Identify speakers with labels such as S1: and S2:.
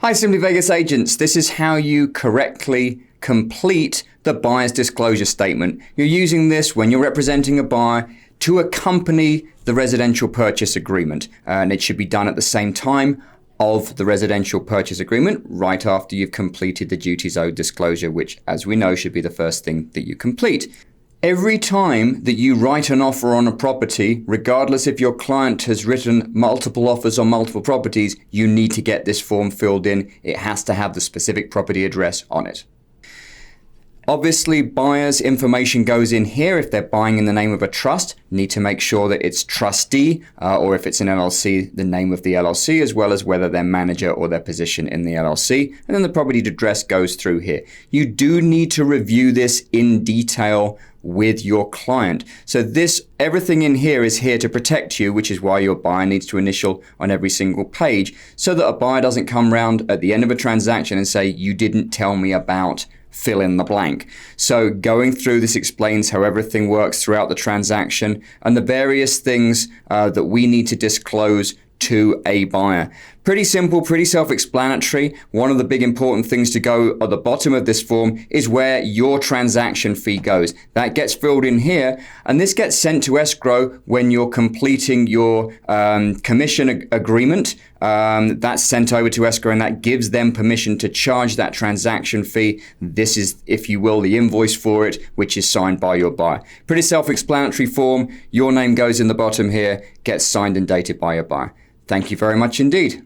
S1: Hi, Simply Vegas agents. This is how you correctly complete the buyer's disclosure statement. You're using this when you're representing a buyer to accompany the residential purchase agreement, and it should be done at the same time of the residential purchase agreement, right after you've completed the duties owed disclosure, which, as we know, should be the first thing that you complete. Every time that you write an offer on a property, regardless if your client has written multiple offers on multiple properties, you need to get this form filled in. It has to have the specific property address on it. Obviously, buyers' information goes in here. If they're buying in the name of a trust, need to make sure that it's trustee, or if it's an LLC, the name of the LLC, as well as whether their manager or their position in the LLC. And then the property address goes through here. You do need to review this in detail with your client. So everything in here is here to protect you, which is why your buyer needs to initial on every single page, so that a buyer doesn't come around at the end of a transaction and say, you didn't tell me about fill in the blank. So going through this explains how everything works throughout the transaction and the various things that we need to disclose to a buyer. Pretty simple, pretty self-explanatory. One of the big important things to go at the bottom of this form is where your transaction fee goes. That gets filled in here, and this gets sent to escrow when you're completing your commission agreement. That's sent over to escrow, and that gives them permission to charge that transaction fee. This is, if you will, the invoice for it, which is signed by your buyer. Pretty self-explanatory form. Your name goes in the bottom here, gets signed and dated by your buyer. Thank you very much indeed.